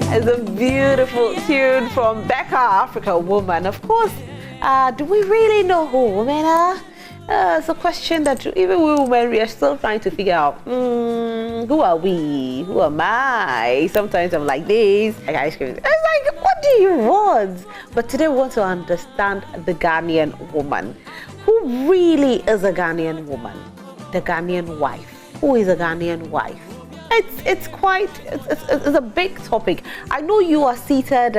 It's a beautiful tune from Becca, Africa Woman. Of course, do we really know who women are? It's a question that even we women, we are still trying to figure out. Who are we? Who am I? Sometimes I'm like this. Like ice cream. It's like, what do you want? But today we want to understand the Ghanaian woman. Who really is a Ghanaian woman? The Ghanaian wife. Who is a Ghanaian wife? It's a big topic. I know you are seated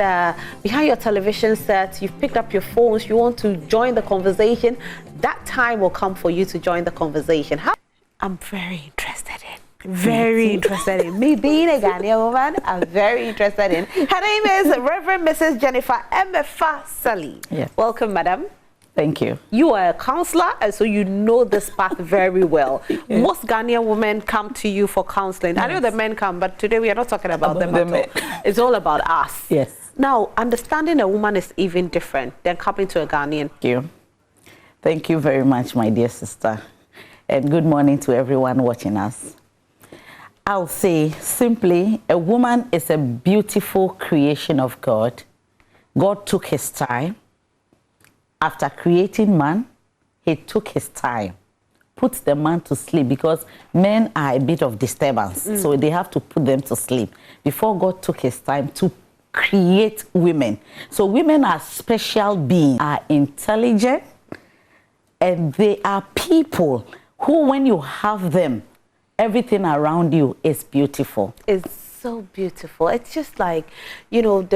behind your television set. You've picked up your phones. You want to join the conversation. That time will come for you to join the conversation. I'm very interested in me being a Ghanaian woman. I'm very interested in. Her name is Reverend Mrs. Jennifer Emefa Sali. Yes. Welcome, madam. Thank you. You are a counselor, and so you know this path very well. Yes. Most Ghanaian women come to you for counseling. Yes. I know the men come, but today we are not talking about them at all. It's all about us. Yes. Now, understanding a woman is even different than coming to a Ghanaian. Thank you. Thank you very much, my dear sister. And good morning to everyone watching us. I'll say simply, a woman is a beautiful creation of God. God took his time. After creating man, he took his time, put the man to sleep, because men are a bit of disturbance, so they have to put them to sleep before God took his time to create women. So women are special beings, are intelligent, and they are people who, when you have them, everything around you is beautiful. It's so beautiful. It's just like, you know,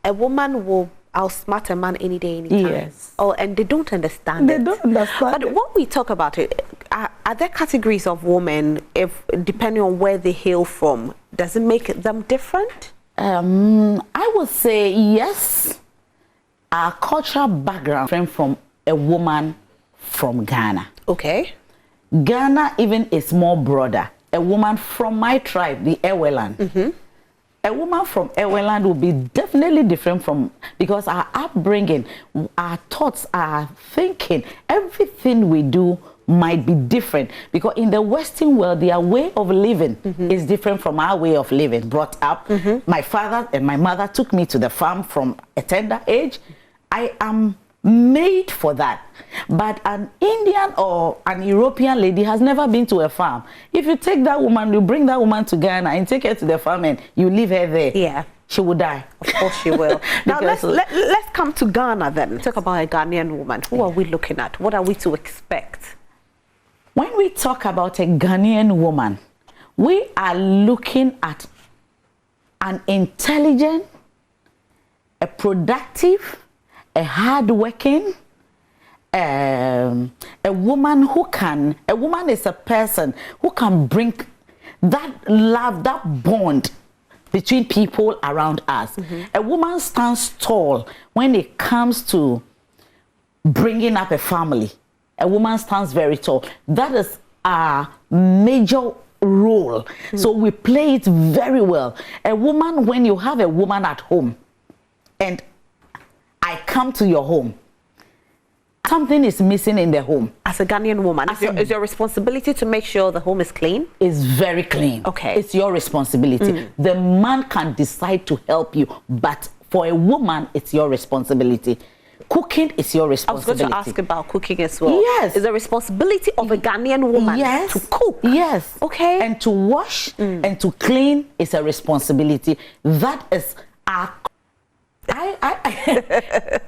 a woman will outsmart a man any day, any time. Yes. Oh, and they don't understand it. They don't understand But when we talk about it, are there categories of women, if depending on where they hail from, does it make them different? I would say yes. Our cultural background came from a woman from Ghana. Okay. Ghana even is more broader. A woman from my tribe, the Eweland. A woman from Eweland will be definitely different from, because our upbringing, our thoughts, our thinking, everything we do might be different. Because in the Western world, their way of living is different from our way of living. Brought up, my father and my mother took me to the farm from a tender age. I am made for that. But an Indian or an European lady has never been to a farm. If you take that woman, you bring that woman to Ghana and take her to the farm and you leave her there, yeah, she will die. Of course she will. Now let's come to Ghana then. Talk about a Ghanaian woman. Who are we looking at? What are we to expect? When we talk about a Ghanaian woman, we are looking at an intelligent, a productive, a hard-working, a woman is a person who can bring that love, that bond between people around us. A woman stands tall when it comes to bringing up a family. A woman stands very tall. That is our major role. So we play it very well. A woman, when you have a woman at home and I come to your home, something is missing in the home. As a Ghanaian woman, is your responsibility to make sure the home is clean? It's very clean. Okay. It's your responsibility. The man can decide to help you, but for a woman, it's your responsibility. Cooking is your responsibility. I was going to ask about cooking as well. Yes. It's the responsibility of a Ghanaian woman to cook. Yes. Okay. And to wash and to clean is a responsibility. That is our...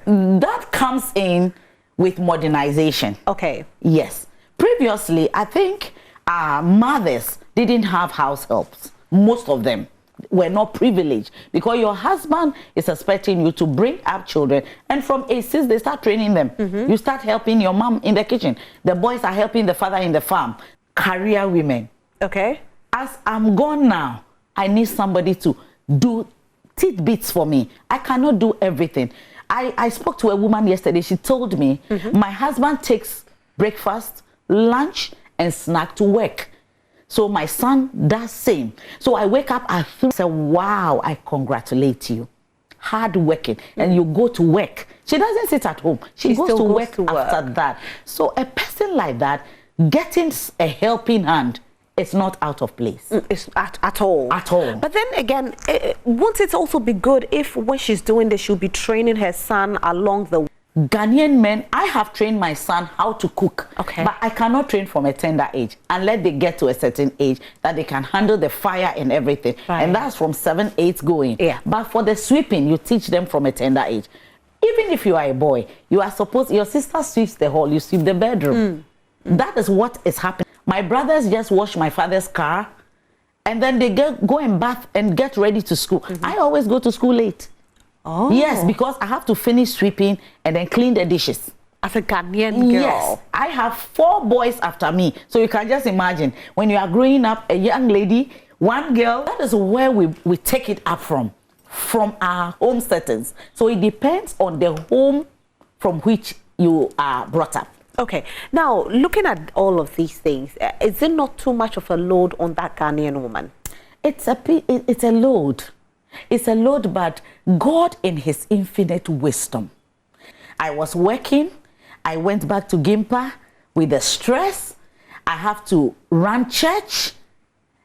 that comes in with modernization. Okay. Yes. Previously, I think mothers didn't have house helps. Most of them were not privileged, because your husband is expecting you to bring up children, and from age 6 they start training them. You start helping your mom in the kitchen. The boys are helping the father in the farm. Career women. Okay. As I'm gone now, I need somebody to do tidbits for me. I cannot do everything. I spoke to a woman yesterday. She told me, my husband takes breakfast, lunch, and snack to work. So my son does same. So I wake up at 3 and say, wow, I congratulate you. Hard working. And you go to work. She doesn't sit at home. She goes to work after that. So a person like that, getting a helping hand it's not out of place. It's at all. At all. But then again, won't it also be good if when she's doing this, she'll be training her son along the way? Ghanaian men, I have trained my son how to cook. Okay. But I cannot train from a tender age unless they get to a certain age that they can handle the fire and everything. Right. And that's from 7, 8 going. Yeah. But for the sweeping, you teach them from a tender age. Even if you are a boy, you are supposed, your sister sweeps the hall, you sweep the bedroom. That is what is happening. My brothers just wash my father's car and then they go and bath and get ready to school. I always go to school late. Oh. Yes, because I have to finish sweeping and then clean the dishes. As a Ghanaian girl. Yes, I have 4 boys after me. So you can just imagine when you are growing up, a young lady, one girl, that is where we take it up from our home settings. So it depends on the home from which you are brought up. Okay, now looking at all of these things, is it not too much of a load on that Ghanaian woman? It's a load. It's a load, but God in his infinite wisdom. I was working. I went back to Gimpa with the stress. I have to run church.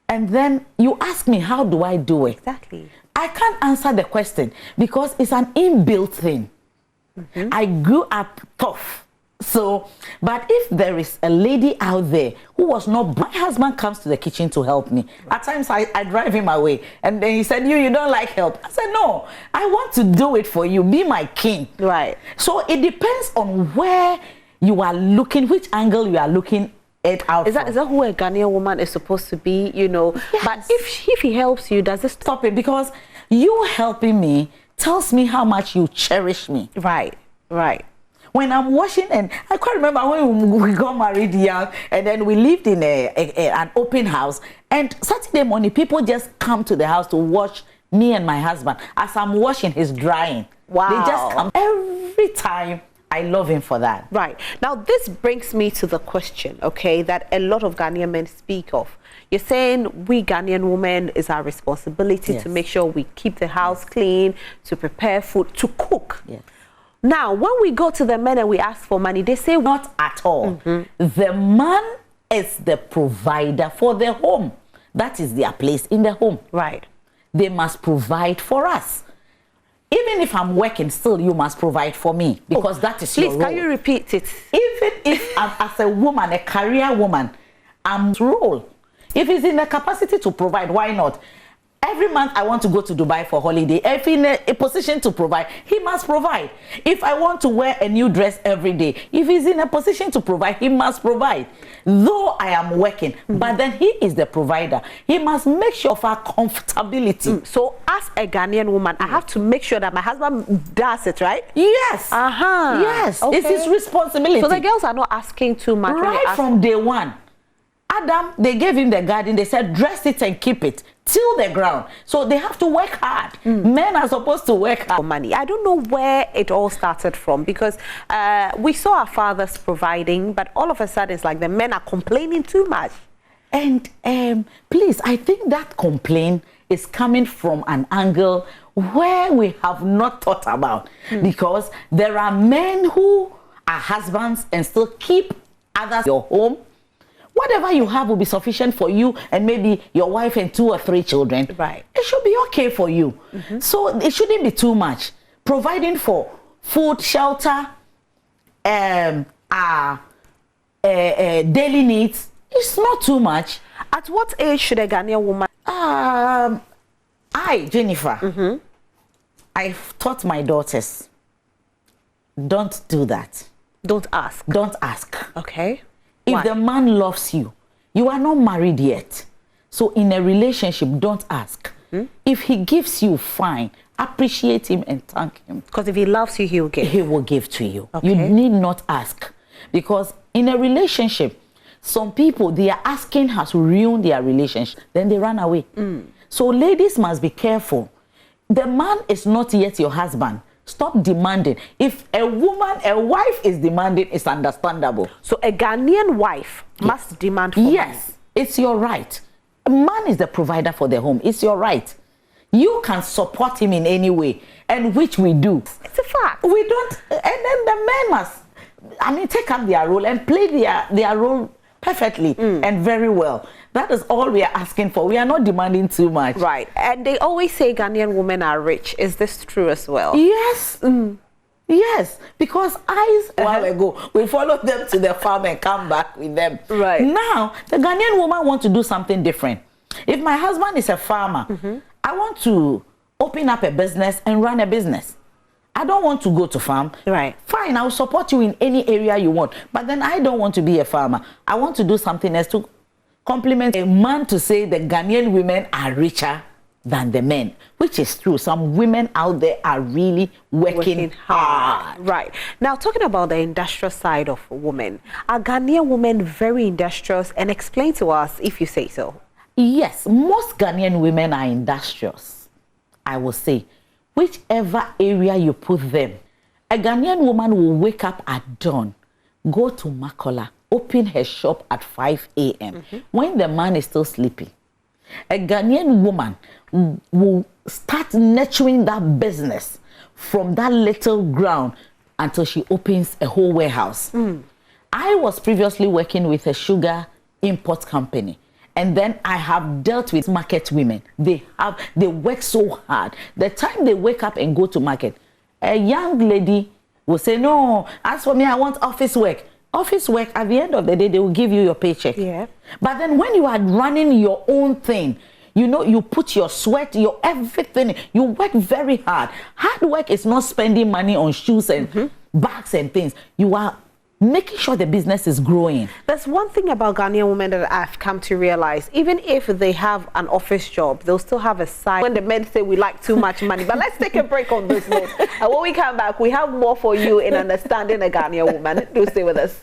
And then you ask me, how do I do it? Exactly. I can't answer the question because it's an inbuilt thing. I grew up tough. So, but if there is a lady out there who was not, my husband comes to the kitchen to help me. At times I drive him away and then he said, you don't like help. I said, no, I want to do it for you. Be my king. Right. So it depends on where you are looking, which angle you are looking it out Is that who a Ghanaian woman is supposed to be, you know? Yes. But if he helps you, does it stop it? Because you helping me tells me how much you cherish me. Right, right. When I'm washing, and I can't remember when we got married young, and then we lived in an open house, and Saturday morning people just come to the house to watch me and my husband. As I'm washing, he's drying. Wow. They just come every time. I love him for that. Right. Now, this brings me to the question, okay, that a lot of Ghanaian men speak of. You're saying we Ghanaian women, is our responsibility to make sure we keep the house clean, to prepare food, to cook. Yes. Now, when we go to the men and we ask for money, they say not at all. The man is the provider for the home. That is their place in the home. Right. They must provide for us. Even if I'm working, still you must provide for me because that is your role. Please, can you repeat it? Even if I'm as a woman, a career woman, I'm role. If it's in the capacity to provide, why not? Every month I want to go to Dubai for holiday. If in a position to provide, he must provide. If I want to wear a new dress every day, if he's in a position to provide, he must provide. Though I am working, but then he is the provider. He must make sure of our comfortability. So as a Ghanaian woman, I have to make sure that my husband does it, right? Yes. Yes. Okay. It's his responsibility. So the girls are not asking too much. Right from day one. Adam, they gave him the garden. They said, dress it and keep it till the ground. So they have to work hard. Men are supposed to work hard. For money. I don't know where it all started from because we saw our fathers providing, but all of a sudden it's like the men are complaining too much. And please, I think that complaint is coming from an angle where we have not thought about. Because there are men who are husbands and still keep others in your home. Whatever you have will be sufficient for you and maybe your wife and 2 or 3 children. Right. It should be okay for you. So it shouldn't be too much. Providing for food, shelter, daily needs, it's not too much. At what age should a Ghanaian woman? Jennifer, I've taught my daughters, don't do that. Don't ask. Don't ask. Okay. If the man loves you, you are not married yet. So in a relationship, don't ask. If he gives you, fine. Appreciate him and thank him. Because if he loves you, he will give. He will give to you. Okay. You need not ask. Because in a relationship, some people, their asking has ruined their relationship. Then they run away. So ladies must be careful. The man is not yet your husband. Stop demanding. If a wife is demanding, it's understandable. So a Ghanaian wife must demand for money. Yes, it's your right. A man is the provider for the home. It's your right. You can support him in any way, and which we do. It's a fact. We don't, and then the men must, take up their role and play their role perfectly and very well. That is all we are asking for. We are not demanding too much. Right. And they always say Ghanaian women are rich. Is this true as well? Yes. Yes, because a while ago, we followed them to the farm and come back with them. Right. Now, the Ghanaian woman wants to do something different. If my husband is a farmer, I want to open up a business and run a business. I don't want to go to farm. Right. Fine, I'll support you in any area you want. But then I don't want to be a farmer. I want to do something else to compliment a man to say the Ghanaian women are richer than the men, which is true. Some women out there are really working hard. Right. Now, talking about the industrial side of women, are Ghanaian women very industrious? And explain to us if you say so. Yes, most Ghanaian women are industrious, I will say. Whichever area you put them, a Ghanaian woman will wake up at dawn, go to Makola, open her shop at 5 a.m. when the man is still sleeping. A Ghanaian woman will start nurturing that business from that little ground until she opens a whole warehouse. I was previously working with a sugar import company. And then I have dealt with market women. They work so hard. The time they wake up and go to market, a young lady will say, no, as for me, I want office work. Office work, at the end of the day, they will give you your paycheck. Yeah. But then when you are running your own thing, you know, you put your sweat, your everything, you work very hard. Hard work is not spending money on shoes and bags and things. You are making sure the business is growing. There's one thing about Ghanaian women that I've come to realize. Even if they have an office job, they'll still have a side. When the men say we like too much money. But let's take a break on this note. And when we come back, we have more for you in understanding a Ghanaian woman. Do stay with us.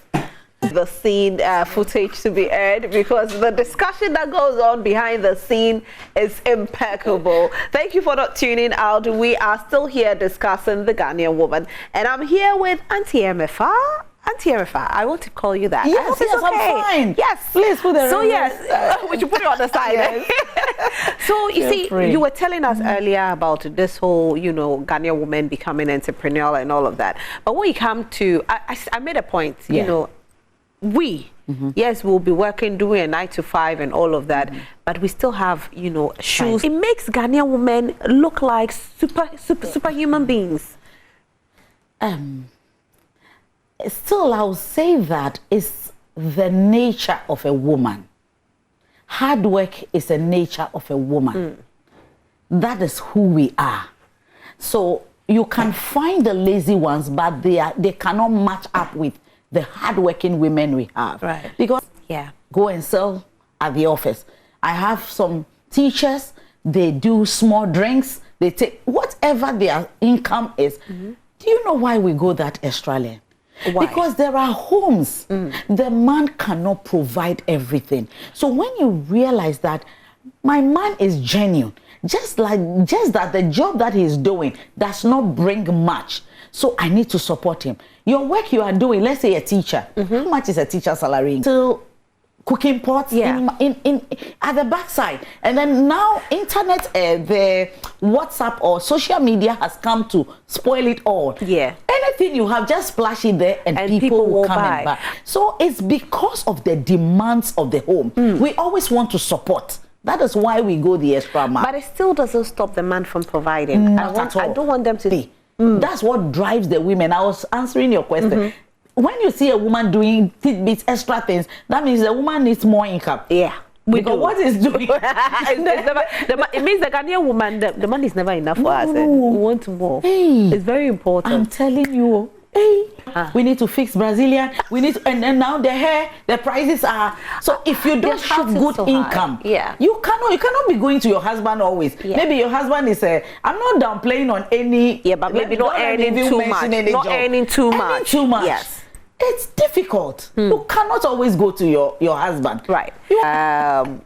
The scene footage to be aired, because the discussion that goes on behind the scene is impeccable. Thank you for not tuning out. We are still here discussing the Ghanaian woman, and I'm here with Auntie MFA. Auntie MFA, I want to call you that. Yes, yes, okay. I'm fine. Yes, please put it. So yes, we should put it on the side. Yes. So you see, you were telling us earlier about this whole, you know, Ghanaian women becoming entrepreneurial and all of that. But when you come to, I made a point, you know. Yes, we'll be working, doing a 9 to 5 and all of that, but we still have, you know, shoes. It makes Ghanaian women look like superhuman beings. Still, I'll say that it's the nature of a woman. Hard work is the nature of a woman. That is who we are. So you can find the lazy ones, but they cannot match up with the hardworking women we have. Right. Because go and sell at the office. I have some teachers, they do small drinks, they take whatever their income is. Do you know why we go that extra lane? Why? Because there are homes. The man cannot provide everything. So when you realize that my man is genuine, just that the job that he's doing does not bring much, so I need to support him. Your work you are doing, let's say a teacher, how much is a teacher's salary? Till cooking pots in at the backside, and then now internet, the WhatsApp or social media has come to spoil it all. Anything you have, just splash it there, and people will come and buy. So it's because of the demands of the home. We always want to support. That is why we go the extra mile. But it still doesn't stop the man from providing. Not at all. I don't want them to see. That's what drives the women. I was answering your question. When you see a woman doing tidbits, extra things, that means the woman needs more income. Because what is doing? It means the Ghanaian woman, the money is never enough for us. We want more. It's very important. I'm telling you. We need to fix Brazilian. We need to, and then now the hair, the prices are. So if you don't have good income, you cannot be going to your husband always. Maybe your husband is I'm not downplaying on any. But maybe not earning too much. Not earning too much. Yes. It's difficult. You cannot always go to your husband. Right.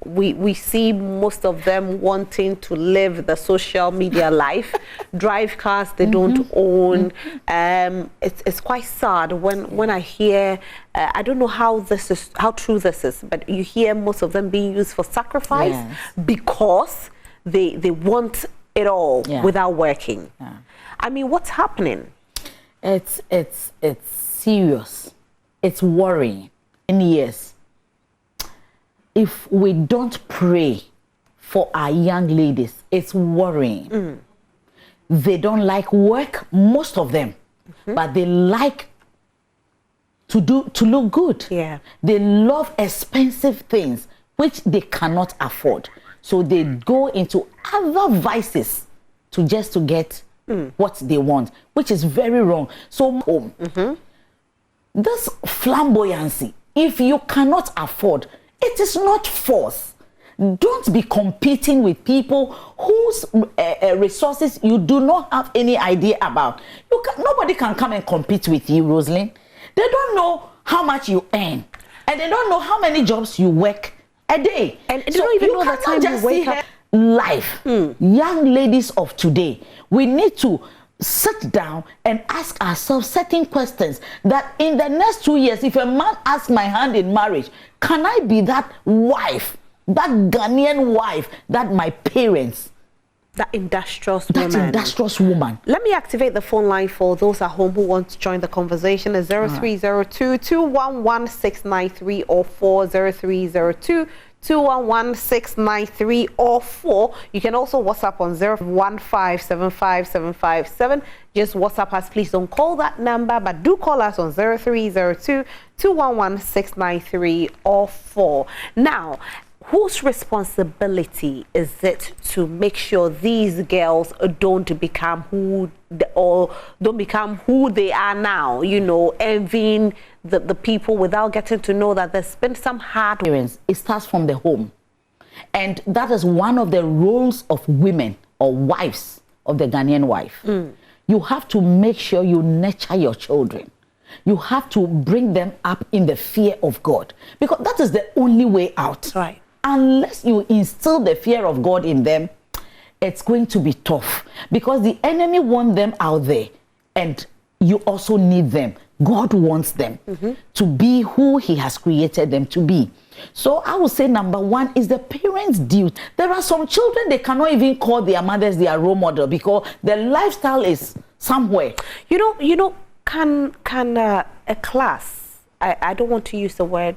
We see most of them wanting to live the social media life, drive cars they don't own. It's quite sad when I hear, I don't know how true this is, but you hear most of them being used for sacrifice because they want it all without working. I mean, what's happening? It's serious. It's worrying. In years, if we don't pray for our young ladies, it's worrying. They don't like work, most of them, but they like to look good. Yeah. They love expensive things which they cannot afford. So they go into other vices to get what they want, which is very wrong. So home. This flamboyancy, if you cannot afford, it is not force. Don't be competing with people whose resources you do not have any idea about. Nobody can come and compete with you, Rosalind. They don't know how much you earn, and they don't know how many jobs you work a day. And they don't even know the time you wake up. Life. Young ladies of today, we need to sit down and ask ourselves certain questions that in the next 2 years, if a man asks my hand in marriage, can I be that wife, that Ghanaian wife that my parents, that industrious woman. Let me activate the phone line for those at home who want to join the conversation. It's 0302-211-693 or 40302-211-693 or 4. You can also WhatsApp on 015755757. Just WhatsApp us, please don't call that number, but do call us on 0302-211-693 or 4. Now, whose responsibility is it to make sure these girls don't become who they are now, you know, envying the people without getting to know that there's been some hard experience. It starts from the home. And that is one of the roles of women or wives of the Ghanaian wife. You have to make sure you nurture your children. You have to bring them up in the fear of God, because that is the only way out. Right. Unless you instill the fear of God in them, it's going to be tough, because the enemy wants them out there, and you also need them. God wants them to be who he has created them to be. So I would say number one is the parents' duty. There are some children, they cannot even call their mothers their role model because their lifestyle is somewhere. You know, can a class, I don't want to use the word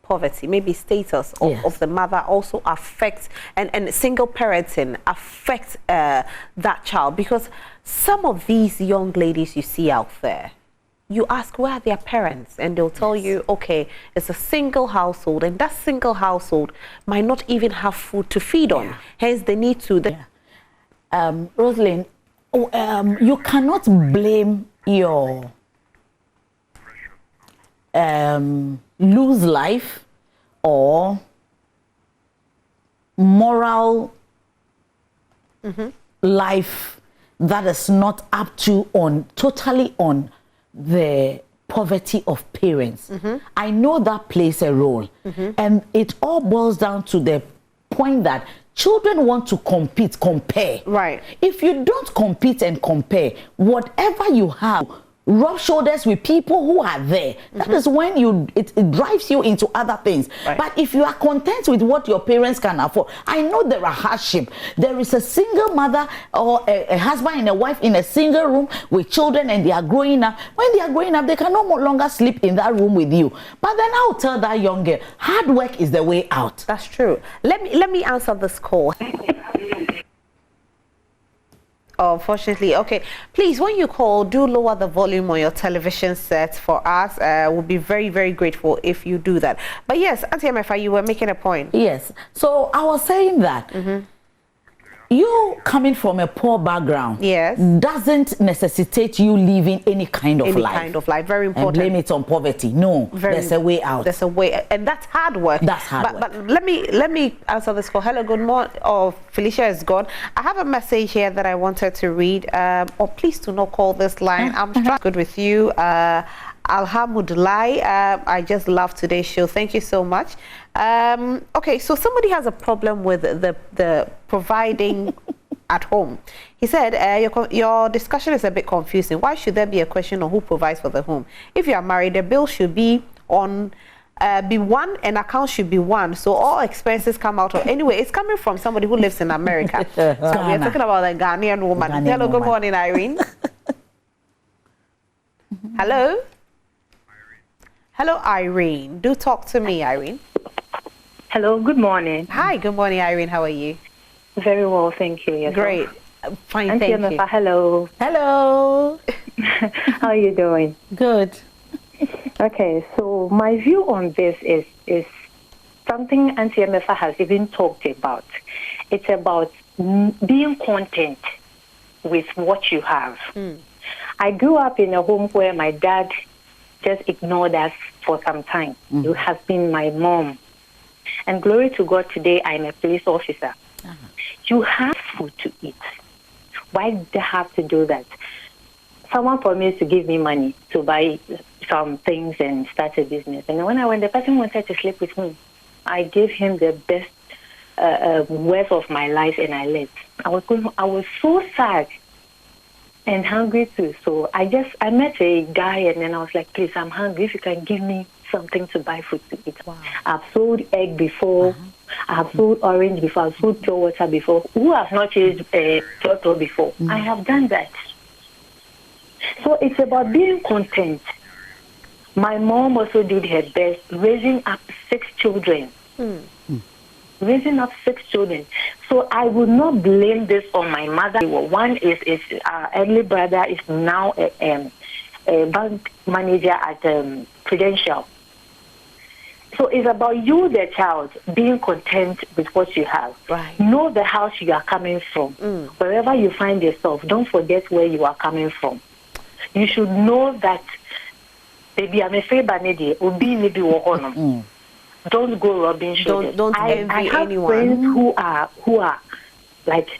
poverty, maybe status of the mother also affects, and single parenting affects that child? Because some of these young ladies you see out there, you ask where are their parents, and they'll tell you, okay, it's a single household, and that single household might not even have food to feed on. Hence, they need to. Rosalind, you cannot blame your lose life or moral life that is not up to totally on the poverty of parents. I know that plays a role, and it all boils down to the point that children want to compare. Right. If you don't compete and compare, whatever you have, rub shoulders with people who are there. That is when it drives you into other things. Right. But if you are content with what your parents can afford, I know there are hardship. There is a single mother or a husband and a wife in a single room with children, and they are growing up. When they are growing up, they can no longer sleep in that room with you. But then I'll tell that young girl, hard work is the way out. That's true. Let me answer this call. Oh, unfortunately, okay. Please, when you call, do lower the volume on your television set for us. We'll be very, very grateful if you do that. But yes, Auntie MFA, you were making a point. Yes. So I was saying that you coming from a poor background doesn't necessitate you living any kind of life. Any kind of life. Very important. And blame it on poverty. No, there's a way out. There's a way, and that's hard work. That's hard work. But let me answer this call. Hello, good morning. Oh, Felicia is gone. I have a message here that I wanted to read. Please do not call this line. I'm good with you. Alhamdulillah. I just love today's show. Thank you so much. Okay, so somebody has a problem with the providing at home. He said, your discussion is a bit confusing. Why should there be a question on who provides for the home? If you are married, the bill should be one and account should be one, so all expenses come out of. Anyway, it's coming from somebody who lives in America. So we are talking about a Ghanaian woman. Hello, good morning, Irene. Hello? Hello, Irene. Do talk to me, Irene. Hello, good morning. Hi, good morning, Irene. How are you? Very well, thank you. Yourself? Great. Fine, Auntie thank Emefa, you. hello. Hello. How are you doing? Good. Okay, so my view on this is something Auntie Emefa has even talked about. It's about being content with what you have. I grew up in a home where my dad just ignored us for some time. It has been my mom. And glory to God, today I'm a police officer. You have food to eat. Why do they have to do that? Someone promised to give me money to buy some things and start a business. And when the person wanted to sleep with me, I gave him the best worth of my life, and I left. I was so sad and hungry too. So I met a guy, and then I was like, please, I'm hungry. If you can give me something to buy food to eat. Wow. I've sold egg before. I've sold orange before. I've sold pure water before. Who has not changed turtle before? I have done that. So it's about being content. My mom also did her best, raising up 6 children. Raising up 6 children. So I would not blame this on my mother. One is our early brother is now a bank manager at Prudential. So it's about you, the child, being content with what you have. Right. Know the house you are coming from. Wherever you find yourself, don't forget where you are coming from. You should know that, baby, I'm a favorite maybe don't go rubbing shoulders. Don't envy I have anyone. Friends who are like,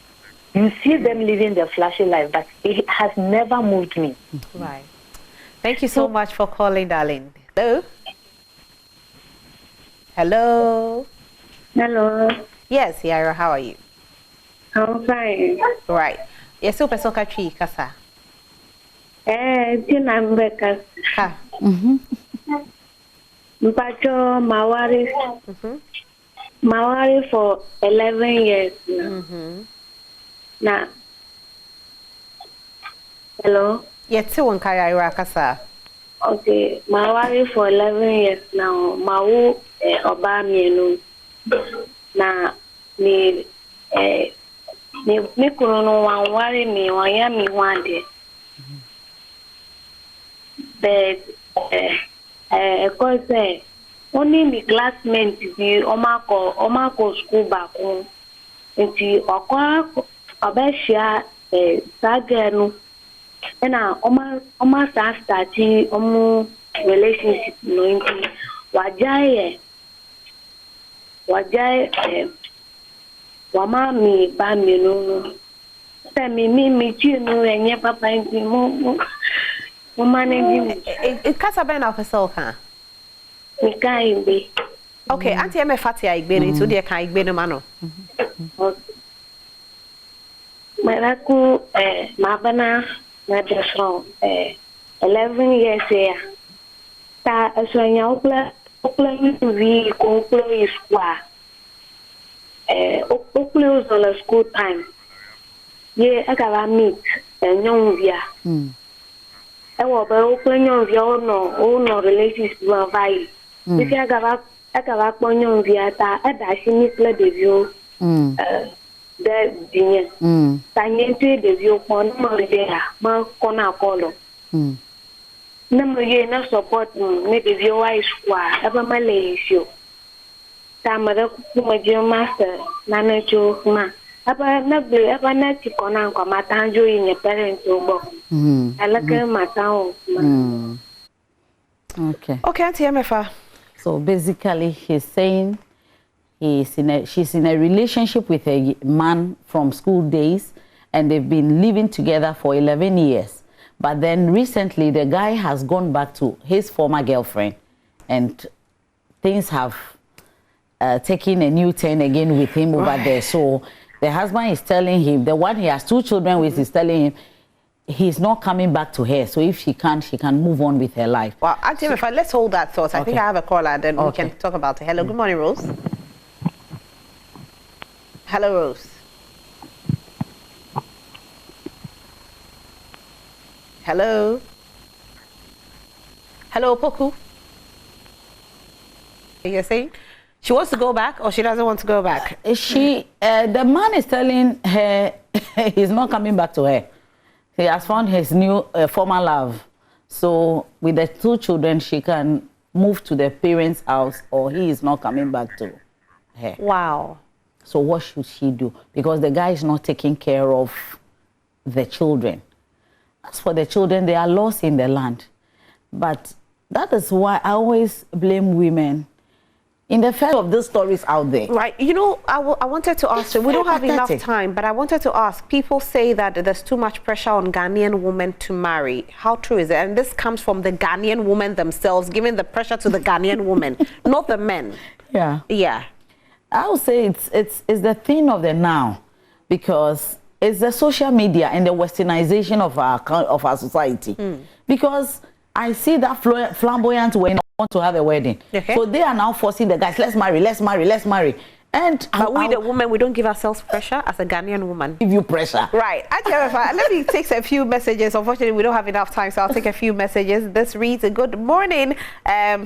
you see them living their flashy life, but it has never moved me. Right. Thank you so much for calling, darling. Hello? Hello? Hello. Yes, Yara, how are you? I'm fine. Right. Yes, super soka tree, kasa. Tina Mbeka. Ha. Mpacho Mawari for 11 years now. Now, hello? Yes, one Yara, kasa. Okay, Mawari for 11 years now. Mau Obamienu. Na me kuno wan wari me wanya mi wande. But cause only my classmates be omako school back home. Nti okwa obeshia sagenu. Na oma starti omu relationship no nti wajaye wama mi ba mi no se mi chinu enye papa nti mo manage It kasa ben officer kan. mi kai be. Okay, auntie Emefa ti Igbe ni to de kan Igbe no ma no. Maraku mabana na desron 11 years ya. Ta aswanya okla vi conclude is kwa okla on school time. Ye agaba meet enyon via. E wo ba okla nyon via no relations wa vai. If agaba ponyon via ta adashi misle devio de dinye. Tanyente devio pon mo idea ma kona kolo. Namo ye na support me devio wa iskwa aba Malaysia. Tamara kuma je master na cho ma aba na ble aba na ti kona kwa matanjo yin parent obo. Alaka matao. Okay. Okay, auntie Emefa. So basically, she's saying she's in a relationship with a man from school days, and they've been living together for 11 years. But then recently, the guy has gone back to his former girlfriend, and things have taken a new turn again with him over there. So the husband is telling him, the one he has 2 children with is telling him, he's not coming back to her. So if she can move on with her life. Well, auntie Emefa, let's hold that thought. I think I have a caller, and then we can talk about it. Hello, good morning, Rose. Hello, Rose. Hello. Hello, Poku. You're saying? She wants to go back, or she doesn't want to go back? The man is telling her he's not coming back to her. He has found his new former love. So with the 2 children, she can move to the parents' house, or he is not coming back to her. Wow. So what should she do? Because the guy is not taking care of the children. As for the children, they are lost in the land. But that is why I always blame women. In the first of these stories out there. Right. You know, I wanted to ask you, we don't have enough time, but I wanted to ask, people say that there's too much pressure on Ghanaian women to marry. How true is it? And this comes from the Ghanaian women themselves, giving the pressure to the Ghanaian women, not the men. Yeah. Yeah. I would say it's the thing of the now, because it's the social media and the westernization of our society. Because I see that flamboyant way want to have a wedding. Okay. So they are now forcing the guys, let's marry, let's marry, let's marry. And but we, the women, we don't give ourselves pressure as a Ghanaian woman. Give you pressure. Right. Let me take a few messages. Unfortunately, we don't have enough time, so I'll take a few messages. This reads, good morning.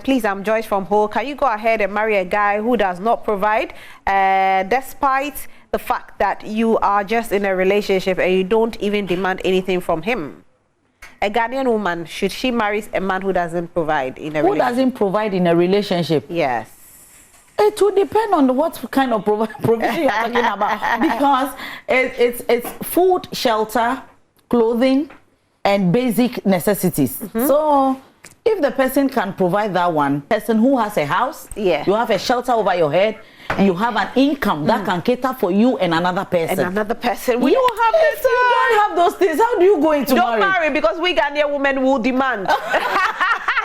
Please, I'm Joyce from Hull. Can you go ahead and marry a guy who does not provide, despite the fact that you are just in a relationship and you don't even demand anything from him? A Ghanaian woman, should she marry a man who doesn't provide in a relationship? Who doesn't provide in a relationship? Yes. It will depend on what kind of provision you're talking about. Because it's food, shelter, clothing, and basic necessities. So if the person can provide that one, person who has a house, you have a shelter over your head, you have an income that can cater for you and another person. And another person. We don't have this. You don't have those things. How do you go into marriage? Don't marry, because we Ghanaian women will demand.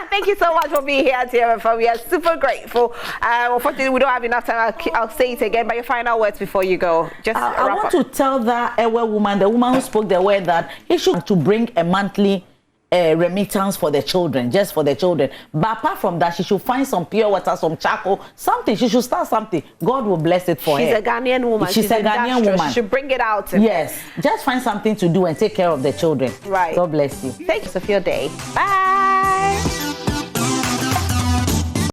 Thank you so much for being here at TMFM. We are super grateful. Unfortunately, we don't have enough time. I'll say it again, but your final words before you go. Just I want to tell that woman, the woman who spoke the word, that he should to bring a monthly remittance for the children, just for the children. But apart from that, she should find some pure water, some charcoal, something. She should start something. God will bless it for her. She's a Ghanaian woman. She's a Ghanaian woman. She should bring it out. Yes. Just find something to do and take care of the children. Right. God bless you. Thanks for your day. Bye.